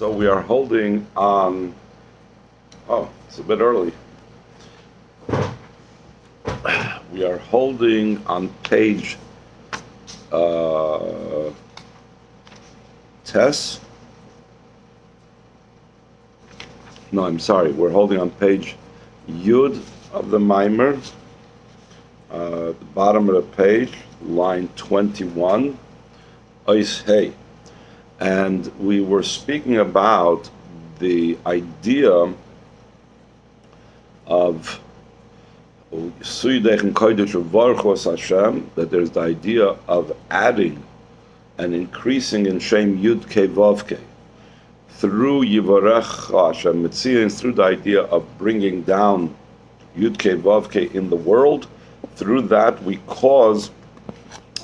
So we are holding on, it's a bit early. We are holding on page Tess. No, I'm sorry. We're holding on page Yud of the Mimer, the bottom of the page, line 21, Ois Hey. And we were speaking about the idea of that there's the idea of adding and increasing in Shem Yud Kei Vav Kei through Yivarech Hashem Metzion, through the idea of bringing down Yud Kei Vav Kei in the world. Through that we cause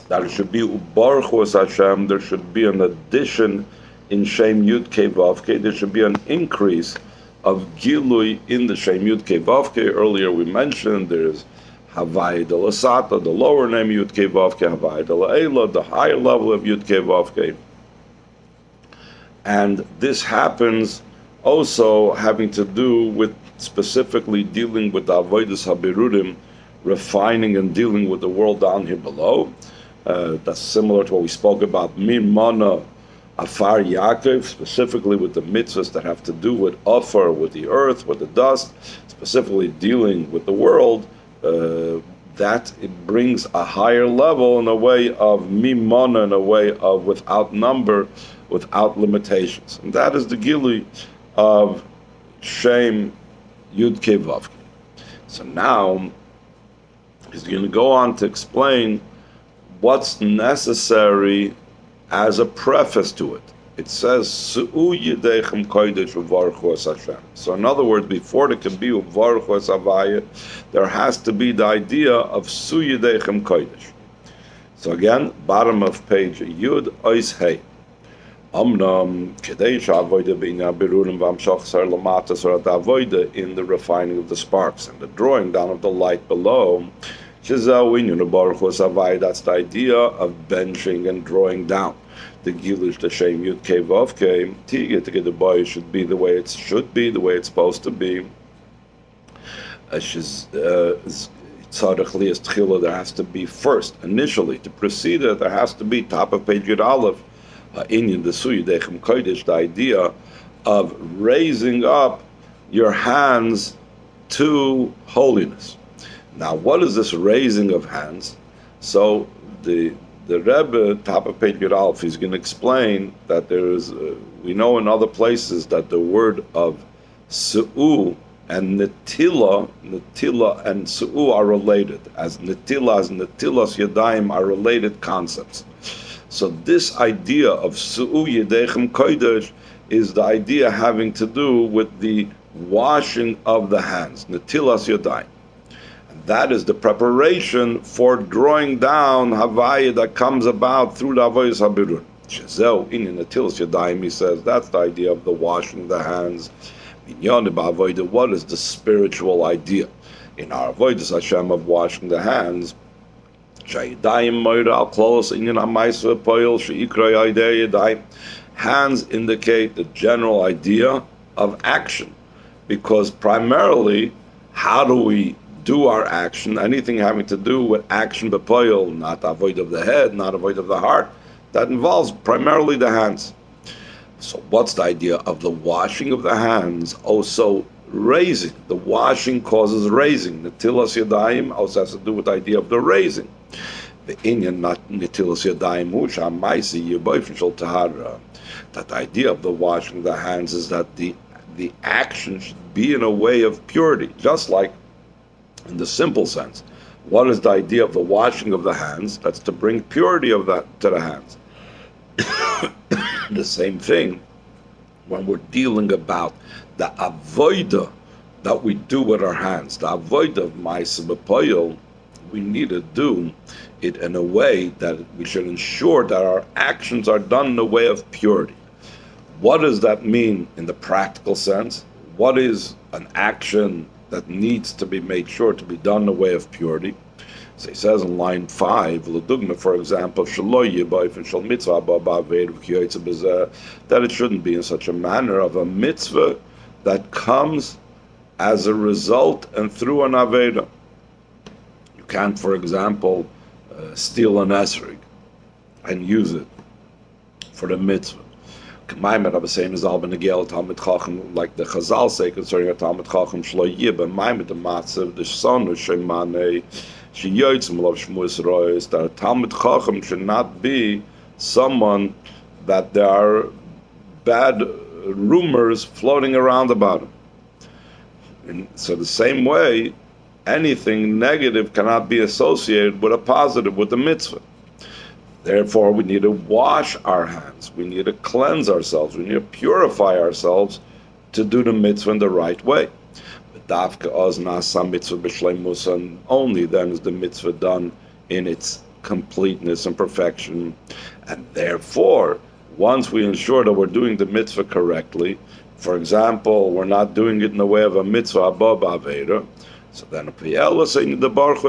that it should be Ubarchos Hashem, there should be an addition in Shem Yud Kei Vav Kei, there should be an increase of Gilui in the Shem Yud Kei Vav Kei. Earlier we mentioned there's Havai de la Sata, the lower name Yud Kei Vav Kei, Havai de la Eila, the higher level of Yud Kei Vav Kei. And this happens also having to do with specifically dealing with the Avodas HaBerurim, refining and dealing with the world down here below. That's similar to what we spoke about Min Mana Afar Yaakov, specifically with the mitzvahs that have to do with Afar, with the earth, with the dust, specifically dealing with the world. That it brings a higher level in a way of Mimana, in a way of without number, without limitations. And that is the Gili of Shem Yud Kei Vav Kei. So now he's going to go on to explain what's necessary as a preface to it. It says, Su'u Yidechem Kodesh Uvarchos Hashem. So in other words, before there can be Uvarchos Havaya, there has to be the idea of Su Yidechem Kodesh. So again, bottom of page Yud, Ois Hey. Amnam Kedei Sha'avoida B'inyan Berurim V'amshach Sar Lamata Sar Avoida, in the refining of the sparks and the drawing down of the light below. That's the idea of benching and drawing down. The Gilish, the Shem Yud Kei Vav Kei, the boy should be the way it should be, the way it's supposed to be. There has to be first, initially, to precede it, there has to be top of page Yud Aleph, Inyan the Su Yidechem Kodesh, the idea of raising up your hands to holiness. Now, what is this raising of hands? So the Rebbe, top of page Yud Aleph, is going to explain that there is, we know in other places that the word of Su'u and Netila and Su'u are related, as Netilas Yadayim are related concepts. So this idea of Su'u Yedechem Kodesh is the idea having to do with the washing of the hands, Netilas Yadayim. That is the preparation for drawing down Havaya that comes about through the Avodas HaBerurim. Shezeu in Netilas Yadayim, he says, that's the idea of the washing of the hands. What is the spiritual idea in our Avodas Hashem of washing the hands? Hands indicate the general idea of action, because primarily, how do we do our action? Anything having to do with action b'poil, not avoid of the head, not avoid of the heart, that involves primarily the hands. So what's the idea of the washing of the hands? Also raising. The washing causes raising. Netilas Yadayim also has to do with the idea of the raising. The inyan not Netilas Yadayim hu shamaisi yiboifin shel tahara. That the idea of the washing of the hands is that the action should be in a way of purity, just like in the simple sense. What is the idea of the washing of the hands? That's to bring purity of that to the hands. The same thing when we're dealing about the avoida that we do with our hands. The avoida of ma'aseh b'poil, we need to do it in a way that we should ensure that our actions are done in a way of purity. What does that mean in the practical sense? What is an action that needs to be made sure to be done in a way of purity? So he says in line 5, L'dugma, for example, that it shouldn't be in such a manner of a mitzvah that comes as a result and through an aveda. You can't, for example, steal an esrig and use it for the mitzvah. Like the Chazal say concerning a Talmud Chacham, Shlo Yibba, Maimed the Matzav, the Son of Shemane, that a Talmud Chacham should not be someone that there are bad rumors floating around about him. And so the same way, anything negative cannot be associated with a positive, with the mitzvah. Therefore, we need to wash our hands. We need to cleanse ourselves. We need to purify ourselves to do the mitzvah in the right way. And only then is the mitzvah done in its completeness and perfection. And therefore, once we ensure that we're doing the mitzvah correctly, for example, we're not doing it in the way of a mitzvah above avera, so then the Baruch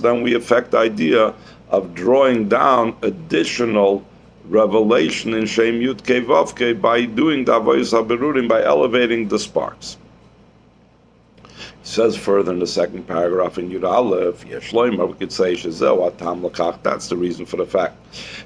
then we affect the idea of drawing down additional revelation in Shem Yud Kei Vav Kei by doing the Avodas HaBerurim, by elevating the sparks. He says further in the second paragraph in Yud Aleph, Yeshloimer, we could say, Shezeu Atam L'kach, that's the reason for the fact.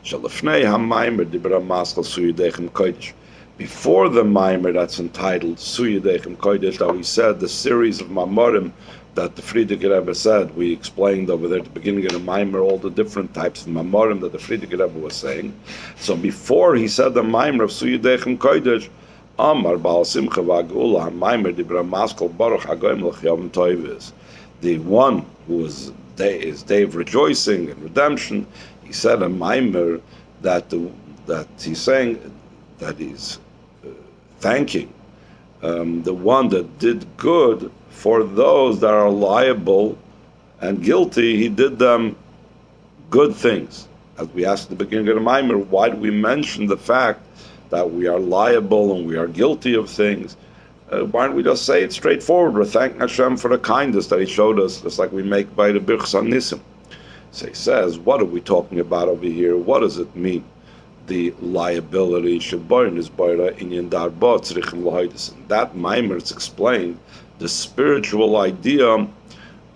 Shalefnei HaMaimer Dibra Maskal Suyudechem Kodesh. Before the Maimer that's entitled Suyudechem Kodesh, that we said, the series of Mamorim that the Frierdiker Rebbe said, we explained over there at the beginning of the Maimer all the different types of Mamorim that the Frierdiker Rebbe was saying. So before he said the Maimer of Suyudechem Kodesh, Amar Baal Simcha V'Geula HaMaimer Dibra Maskal Baruch HaGomel L'Yom Toiv, the one who is day of rejoicing and redemption. He said a Maimer that he's saying that he's thanking the one that did good for those that are liable and guilty. He did them good things. As we asked at the beginning of the Maimer, why do we mention the fact that we are liable and we are guilty of things? Why don't we just say it straightforward? We're thanking Hashem for the kindness that He showed us, just like we make by the Birchas HaNisim. So he says, what are we talking about over here? What does it mean? The liability Sheboin is Boira Inyan Darba Tzrichim Lahaydis. That Maimer is explained the spiritual idea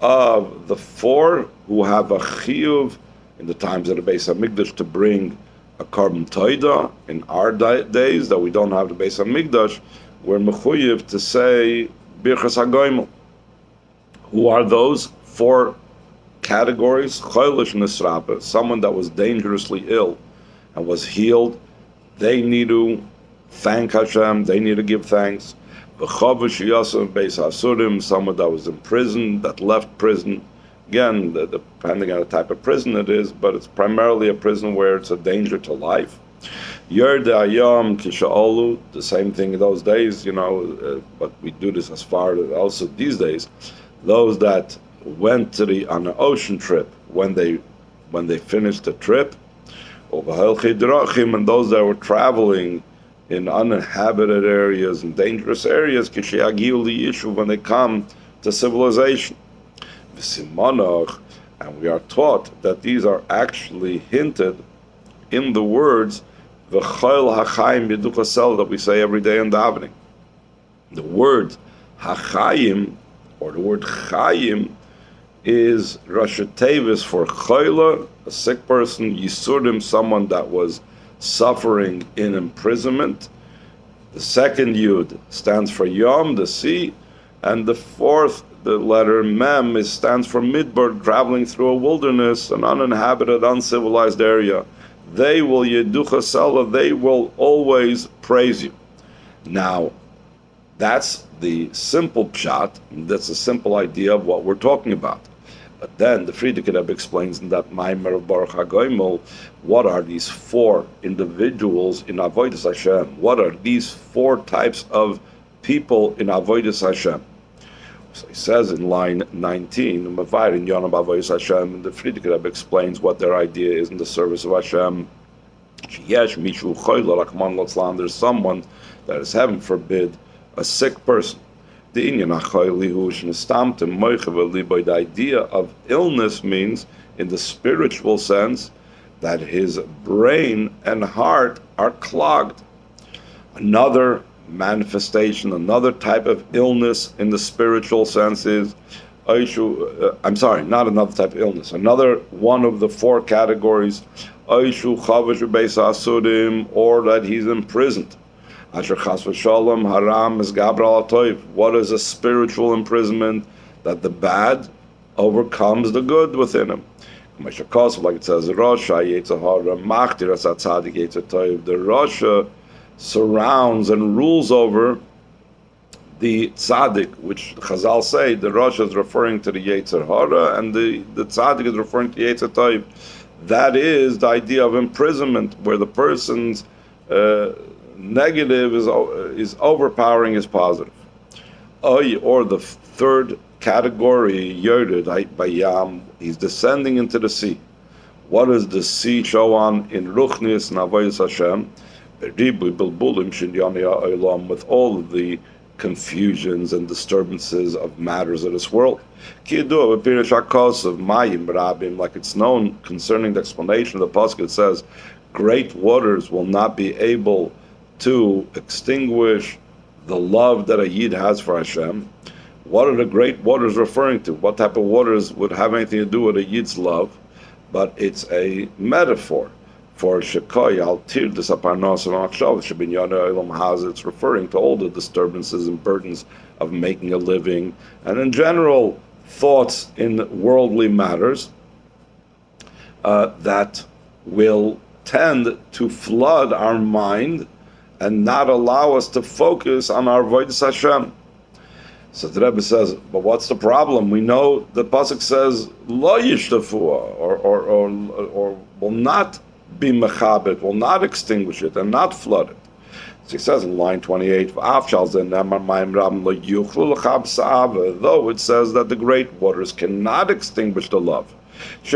of the four who have a chiyuv in the times of the Beis HaMikdash to bring a carbon toida. In our days that we don't have the Beis HaMikdash, we're mechuyev to say Birchas HaGomel. Who are those four categories? Choilish Nisrapa, someone that was dangerously ill and was healed. They need to thank Hashem, they need to give thanks. V'chavish Yasam Beis HaSurim, someone that was in prison, that left prison. Again, depending on the type of prison it is, but it's primarily a prison where it's a danger to life. Yerd Ayam Kisha'olu, the same thing in those days, but we do this as far as also these days. Those that went on an ocean trip, when they finished the trip, and those that were traveling in uninhabited areas and dangerous areas, when they come to civilization. And we are taught that these are actually hinted in the words that we say every day in davening. The word hachayim, or the word chayim, is Rashi Tevis for chayla, a sick person, yisurim, someone that was suffering in imprisonment. The second yud stands for yom, the sea, and the fourth, the letter mem, stands for midbar, traveling through a wilderness, an uninhabited, uncivilized area. They will yeducha sela, they will always praise you. Now, that's the simple pshat, that's a simple idea of what we're talking about. But then the Frierdiker Rebbe explains in that Maimer of Baruch HaGomel, what are these four individuals in Avodas Hashem? What are these four types of people in Avodas Hashem? So he says in line 19, and the Frierdiker Rebbe explains what their idea is in the service of Hashem. There's someone that is, heaven forbid, a sick person. The idea of illness means, in the spiritual sense, that his brain and heart are clogged. Another manifestation, another type of illness in the spiritual sense is, I'm sorry, not another type of illness. Another one of the four categories, or that he's imprisoned. What is a spiritual imprisonment? That the bad overcomes the good within him. Like it says, the Rasha surrounds and rules over the tzaddik, which Chazal say the Rasha is referring to the Yetzer Hara, and the tzaddik is referring to Yetzer Tov. That is the idea of imprisonment, where the person's negative is overpowering his positive. Or the third category, Yored Bayam, he's descending into the sea. What does the sea show on in Ruchnis and Avodas Hashem? With all of the confusions and disturbances of matters of this world. Like it's known concerning the explanation of the Pasuk, it says, great waters will not be able to extinguish the love that a Yid has for Hashem. What are the great waters referring to? What type of waters would have anything to do with a Yid's love? But it's a metaphor for Shekoy al Tir Desaparnos and Akshav Shabinyana Elam Haz. It's referring to all the disturbances and burdens of making a living, and in general thoughts in worldly matters that will tend to flood our mind and not allow us to focus on our Avodas Hashem. So the Rebbe says, but what's the problem? We know the pasuk says lo yishtafua, or will not be mechabit, will not extinguish it and not flood it. So he says in line 28, though it says that the great waters cannot extinguish the love. It's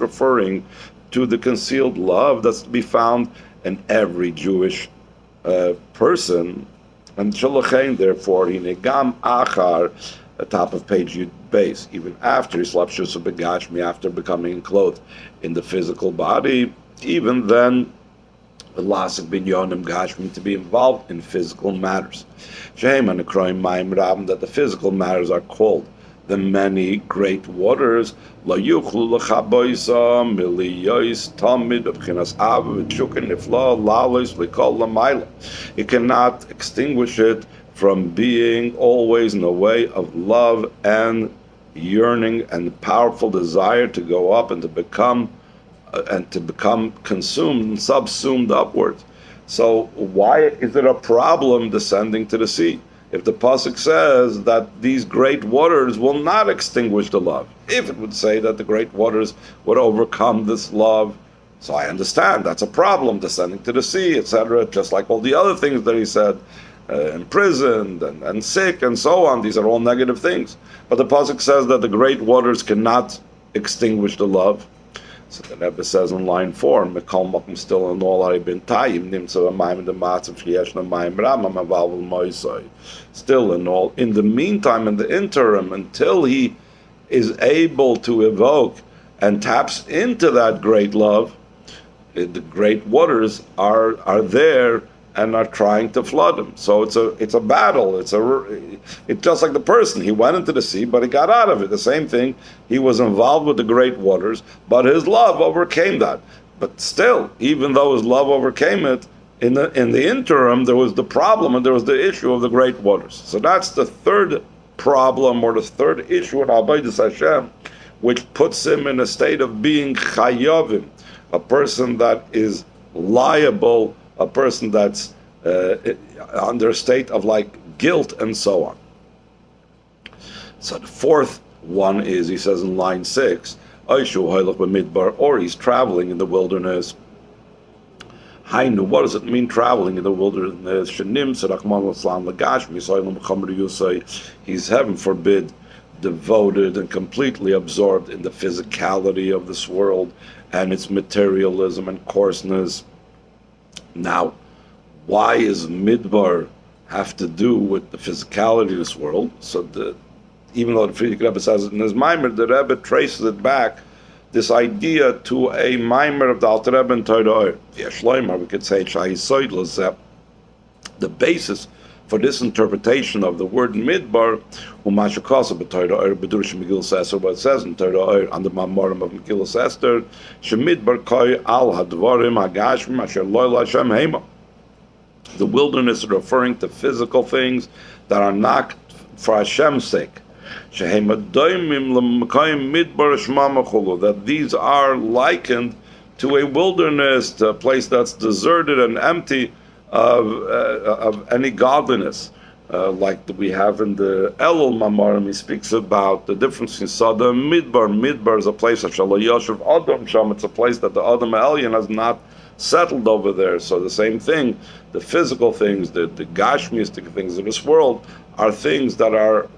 referring to the concealed love that's to be found in every Jewish person, and therefore hinegam achar, the top of page Yud base, even after Islapshus begashmi, after becoming clothed in the physical body, even then Lasik binyonim gashmi, to be involved in physical matters. Shehem and Akroim Maim Rabim, that the physical matters are called the many great waters. La yuchlu l'chaboisa miliyois tamid b'chinas av v'tshukin nifla lalos v'kol lamayla. It cannot extinguish it from being always in a way of love and yearning and powerful desire to go up and to become consumed and subsumed upwards. So why is it a problem descending to the sea? If the pasuk says that these great waters will not extinguish the love, if it would say that the great waters would overcome this love, so I understand that's a problem, descending to the sea, etc., just like all the other things that he said, imprisoned and sick and so on. These are all negative things. But the pasuk says that the great waters cannot extinguish the love. So the Rebbe says in line 4, "Mekal makom still in all bin tayim nimtza b'mayim the matzav sheyeshna mayim ramam avavel moisai." Still in all, in the meantime, in the interim, until he is able to evoke and taps into that great love, the great waters are there and are trying to flood him. So it's a battle. It's just like the person. He went into the sea, but he got out of it. The same thing. He was involved with the great waters, but his love overcame that. But still, even though his love overcame it, in the interim, there was the problem and there was the issue of the great waters. So that's the third problem, or the third issue in Avodas Hashem, which puts him in a state of being chayavim, a person that is liable, a person that's under a state of like guilt and so on. So the fourth one is, he says in line 6, or he's traveling in the wilderness. Hainu, what does it mean traveling in the wilderness? He's, heaven forbid, devoted and completely absorbed in the physicality of this world and its materialism and coarseness. Now, why is Midbar have to do with the physicality of this world? So even though the Frierdiker Rebbe says it in his Maimer, the Rebbe traces it back, this idea, to a Maimer of the Alter Rebbe in Torah Ohr. We could say the basis for this interpretation of the word Midbar, what it says in Torah Ohr on the Mamorim of Megillas Esther, Shemidbar koi al hadvarim hagashmim asher lo l'Hashem heima. The wilderness is referring to physical things that are not for Hashem's sake. That these are likened to a wilderness, to a place that's deserted and empty of any godliness. Like we have in the Elul Mamarim, he speaks about the difference in Sodom and Midbar. Midbar is a place of Shalom Yoshev Adam Sham. It's a place that the Adam Elyon has not settled over there. So the same thing, the physical things, the Gashmistic things of this world are things that are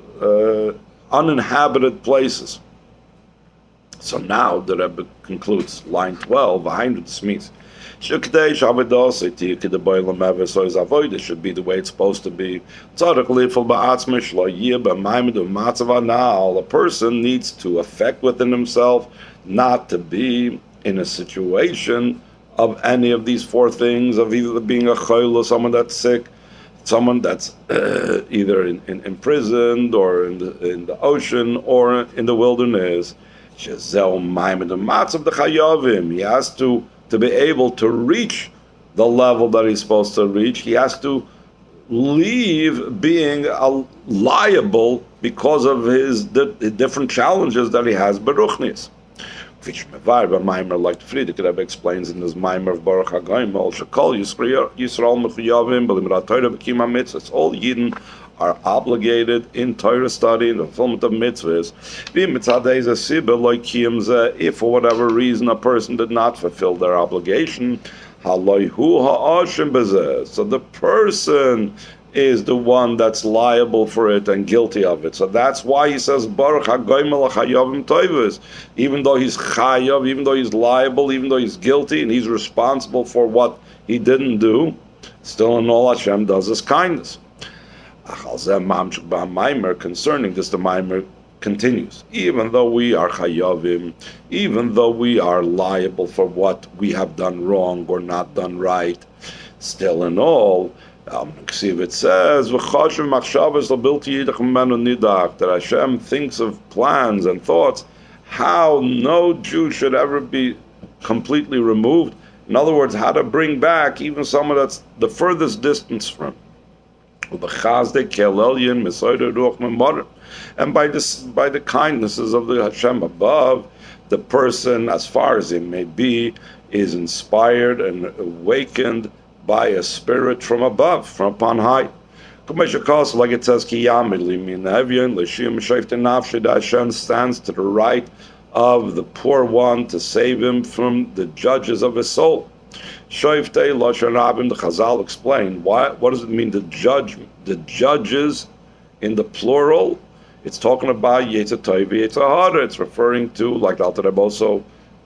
uninhabited places. So now the Rebbe concludes line 12 behind the Smith. Should be the way it's supposed to be. A person needs to affect within himself not to be in a situation of any of these four things, of either being a chayla, someone that's sick, someone that's either imprisoned or in the ocean or in the wilderness. He has to be able to reach the level that he's supposed to reach. He has to leave being liable because of his different challenges that he has. Baruchnis. Like the Frierdiker Rebbe explains in his Maimer of Baruch HaGomel, all Yidden are obligated in Torah study, in the fulfillment of mitzvahs. If for whatever reason a person did not fulfill their obligation, so the person is the one that's liable for it and guilty of it. So that's why he says Baruch HaGomel Chayavim Toivos. Even though he's chayav, even though he's liable, even though he's guilty and he's responsible for what he didn't do, still in all Hashem does his kindness. Concerning this, the Maimer continues. Even though we are chayavim, even though we are liable for what we have done wrong or not done right, still in all, it says that Hashem thinks of plans and thoughts how no Jew should ever be completely removed. In other words, how to bring back even someone that's the furthest distance from. And by the kindnesses of the Hashem above, the person, as far as it may be, is inspired and awakened by a spirit from above, from upon high. Like it says, Hashem stands to the right of the poor one to save him from the judges of his soul. The Chazal explain what does it mean, the judges in the plural. It's talking about Yetzer Tov, Yetzer Hara. It's referring to, like the Alter Rebbe also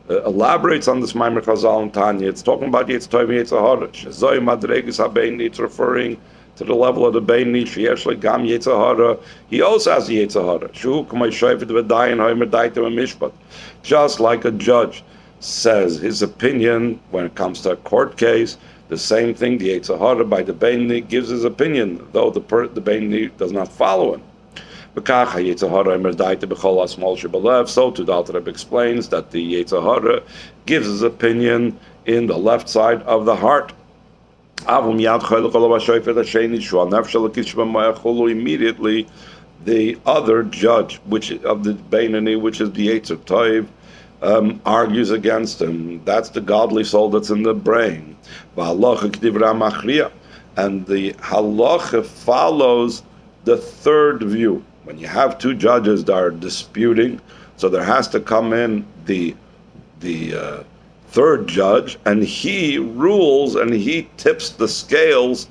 elaborates on this Maimer Chazal and Tanya. It's talking about Yetzer Tov, Yetzer Hara. It's referring to the level of the Beini. Gam Yetzer Hara. He also has the Yetzer Hara. Just like a judge says his opinion when it comes to a court case, the same thing, the Yetzer Hara by the Beini gives his opinion, though the Beini does not follow him. So to the Alter Rebbe explains that the Yetzer Hara gives his opinion in the left side of the heart. Immediately, the other judge, which of the Beinani, which is the Yetzer Tov, argues against him. That's the godly soul that's in the brain. And the halacha follows the third view. When you have two judges that are disputing, so there has to come in the third judge, and he rules and he tips the scales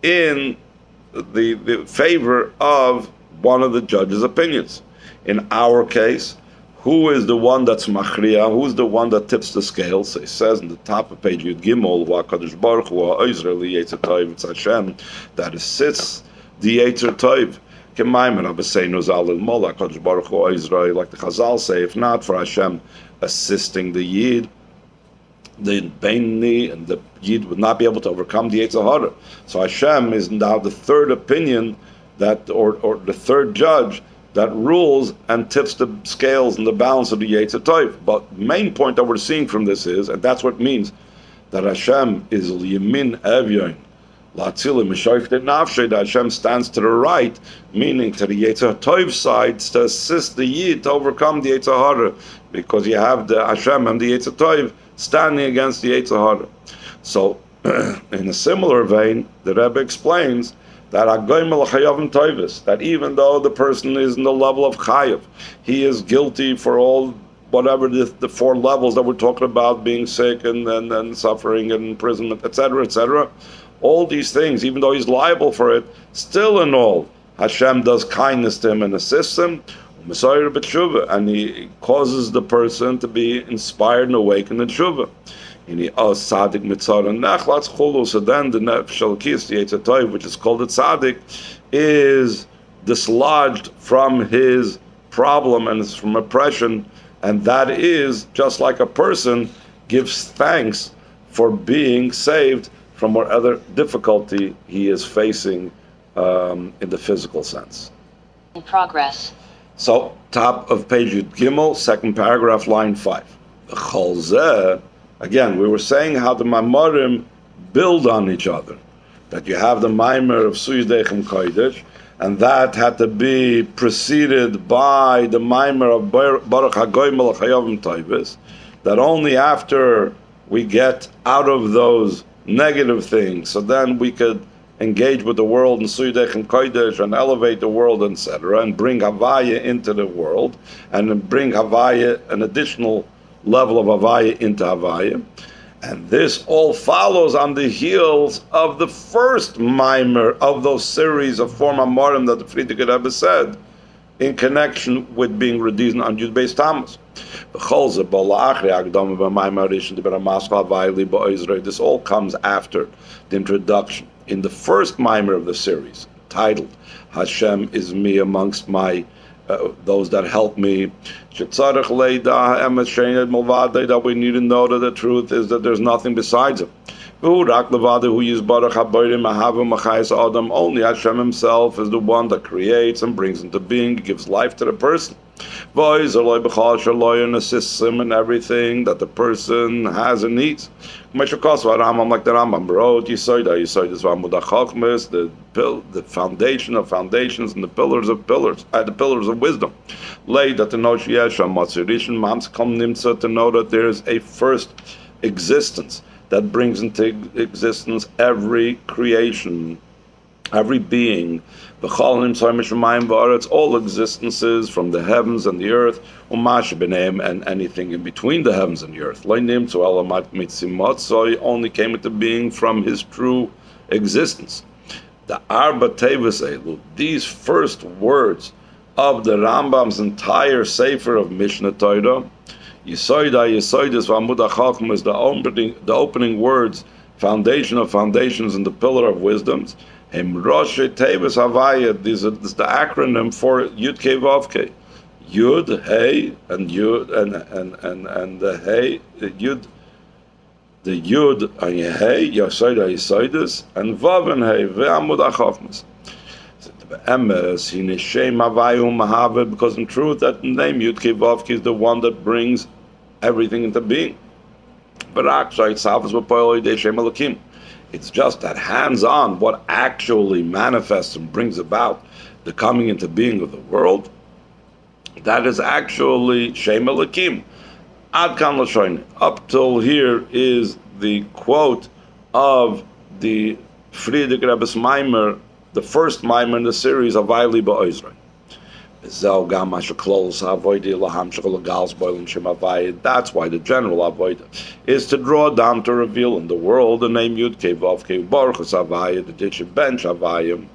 in the favor of one of the judge's opinions. In our case, Who is the one that's machriya? Who's the one that tips the scales? So it says in the top of page Yud Gimel, HaKadosh Baruch Hu ha'ozer li'yetzer tov, it's Hashem that assists the yetzer tov. K'mayim Rabbeinu zal il-mol, HaKadosh Baruch Hu ha'ozer, like the Chazal say, if not for Hashem assisting the Yid, the Beinni and the Yid would not be able to overcome the yetzer hara. So Hashem is now the third opinion that, or the third judge that rules and tips the scales and the balance of the yetzer tov. But the main point that we're seeing from this is, and that's what it means, that Hashem is Yamin Evyon, La'atzilim Mishoiftet Nafshe, that Hashem stands to the right, meaning to the yetzer tov side, to assist the Yid to overcome the yetzer hara, because you have the Hashem and the yetzer tov standing against the yetzer hara. So, in a similar vein, the Rebbe explains that agomel chayavim toivus, that even though the person is in the level of chayav, he is guilty for all whatever the four levels that we're talking about, being sick and suffering and imprisonment, etc., etc. All these things, even though he's liable for it, still in all, Hashem does kindness to him and assists him, and he causes the person to be inspired and awakened in tshuva. So then the nefesh alkis, the yetzer tov, which is called the tzaddik, is dislodged from his problem and from oppression, and that is just like a person gives thanks for being saved from whatever difficulty he is facing in the physical sense. In progress. So, top of page Yud Gimel, second paragraph, line 5. Again, we were saying how the Maimarim build on each other. That you have the Maimer of Suyidechem Kodesh, and that had to be preceded by the Maimer of Baruch HaGomel Chayavim Toivus, that only after we get out of those negative things, so then we could engage with the world in Suyidechem Kodesh and elevate the world, etc., and bring Havaya into the world, and bring Havaya an additional level of Havaya into Havaya. And this all follows on the heels of the first Maimer of those series of four Mamorim that the Friedrich Rebbe said in connection with being redeemed on Yud Beis Tammuz. This all comes after the introduction in the first Maimer of the series, titled Hashem is me amongst my those that help me. That we need to know that the truth is that there's nothing besides him. Only Hashem himself is the one that creates and brings into being, gives life to the person. And assists him in everything that the person has and needs. Like the Rambam wrote, the foundation of foundations and the pillars of pillars, the pillars of wisdom. To know that there is a first existence that brings into existence every creation, every being, all existences from the heavens and the earth, and anything in between the heavens and the earth. Only came into being from his true existence. The Arba Tevis Elu, these first words of the Rambam's entire Sefer of Mishnah Torah, Yisoidus V'Amud HaChachma, is the opening words, foundation of foundations and the pillar of wisdoms. Him Rosh Tevis Havaya, this is the acronym for Yud Kei Vav Kei. Yud, Hey, and Yud, and the Hey, Yud, the Yud and Hey, Yisoidus, and Vav and Hey, V'Amud HaChachma. Because in truth, that name Yud Kei Vav Kei is the one that brings everything into being. It's just that hands-on, what actually manifests and brings about the coming into being of the world, that is actually Shem Elokim. Ad kan l'shoyin. Up till here is the quote of the Friedrich Rebbe's Maimer, the first Maimer in the series of Vayli Ba'ozrei. That's why the general avoid is to draw down, to reveal in the world the name Yud Kei Vav Kei Baruch Havaya, the ditch bench Havaya.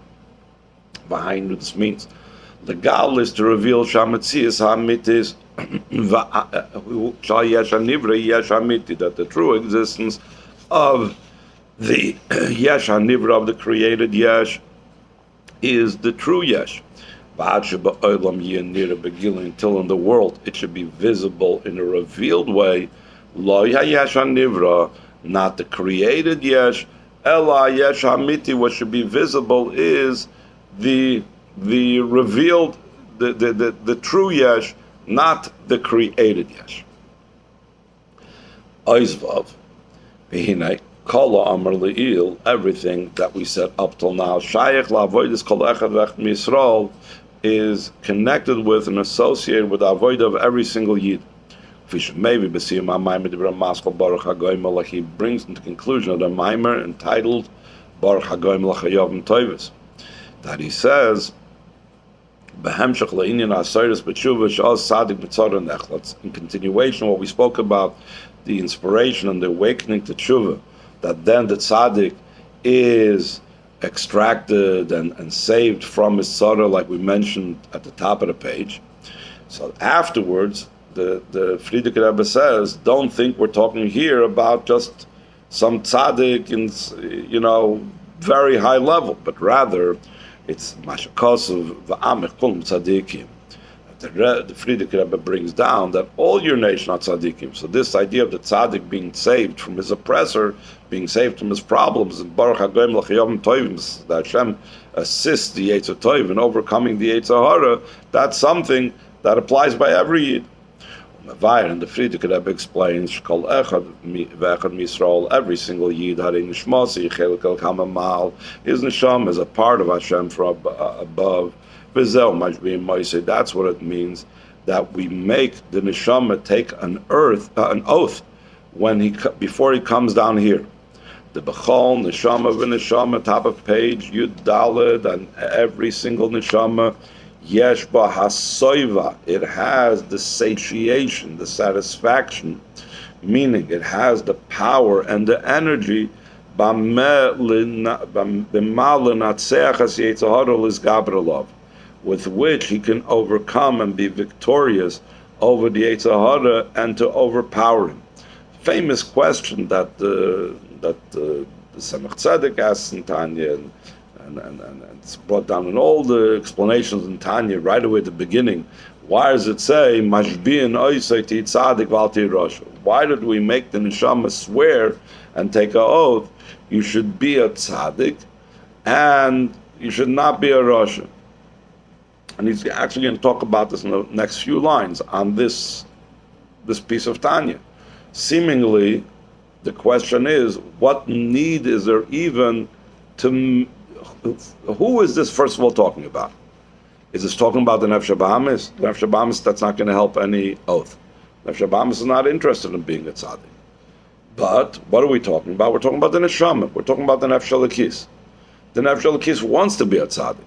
Behind what this means, the gal is to reveal Shamatzias Hamitis that the true existence of the Yesh HaNivra, of the created Yesh, is the true Yesh. Until in the world it should be visible in a revealed way. Lo Yesh HaNivra, not the created Yesh. Ela Yesh HaMiti, what should be visible is the revealed, the true Yesh, not the created Yesh. Oizvav, V'hinei, Kol Amar Le'il, everything that we said up till now, Shayach La'avodas Kol Echad V'Echad Misrael, is connected with and associated with the avodah of every single Yid. Maybe Baruch HaGomel, like he brings into conclusion of the Maimer entitled Baruch HaGomel Chayovim Toivus, that he says, in continuation of what we spoke about, the inspiration and the awakening to tshuva, that then the tzaddik is extracted and saved from his tzara, like we mentioned at the top of the page. So afterwards, the Frierdiker Rebbe says, don't think we're talking here about just some tzaddik in, very high level, but rather it's mashakosov v'amech kulum tzaddikim. The Frierdiker Rebbe brings down that all your nation are tzaddikim. So this idea of the tzaddik being saved from his oppressor, being saved from his problems, and Baruch HaGomel L'Chayovim Tovim, that Hashem assists the Yetzer Tov in overcoming the Yetzer Hara, that's something that applies by every Yid. And the Frierdiker Rebbe explains, Kol Echad V'Echad Misrael, every single Yid, Harei Nishmasi, Chelik El Kamamal, his Neshama is a part of Hashem from above. That's what it means, that we make the Neshama take an oath before he comes down here. The Bechol, Neshama v'Neshama, top of page, Yud Daled, and every single Neshama, Yesh ba hasoiva, it has the satiation, the satisfaction, meaning it has the power and the energy with which he can overcome and be victorious over the Yetzer Hara and to overpower him. Famous question that the Samech Tzedek asks in Tanya, and it's brought down in all the explanations in Tanya right away at the beginning. Why does it say Mashbi'in Oisei Ti Tzadik V'al Ti Rosh? Why did we make the Neshama swear and take an oath? You should be a tzaddik and you should not be a Rosh. And he's actually going to talk about this in the next few lines on this piece of Tanya. Seemingly, the question is, what need is there even to... Who is this, first of all, talking about? Is this talking about the Nefesh HaBahamis? The Nefesh HaBahamis, that's not going to help any oath. Nefesh HaBahamis is not interested in being a tzaddik. But what are we talking about? We're talking about the Neshama. We're talking about the Nefesh HaLekis. The Nefesh HaLekis wants to be a tzaddik.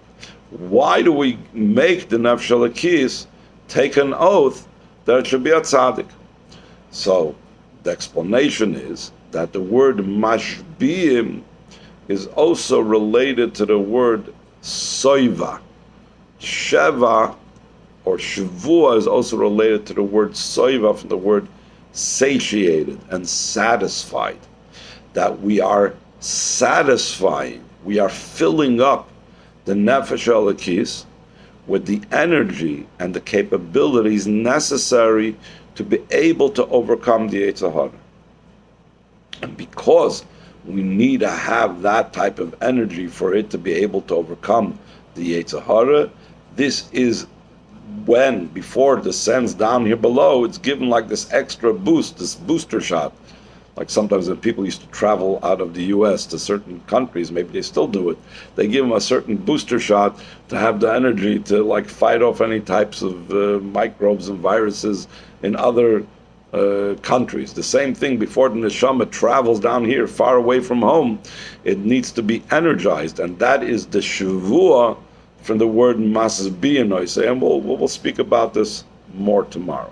Why do we make the Nefesh HaLekis take an oath that it should be a tzaddik? So the explanation is that the word mashbiim is also related to the word soiva. Sheva or shavua is also related to the word soiva, from the word satiated and satisfied. That we are satisfying, we are filling up the Nefesh HaLekis with the energy and the capabilities necessary to be able to overcome the Yetzer Hara. And because we need to have that type of energy for it to be able to overcome the Yetzer Hara, this is when, before it descends down here below, it's given like this extra boost, this booster shot. Like sometimes when people used to travel out of the U.S. to certain countries, maybe they still do it, they give them a certain booster shot to have the energy to like fight off any types of microbes and viruses in other countries. The same thing, before the neshama travels down here far away from home, it needs to be energized, and that is the shavua from the word masbi'in, and we'll speak about this more tomorrow.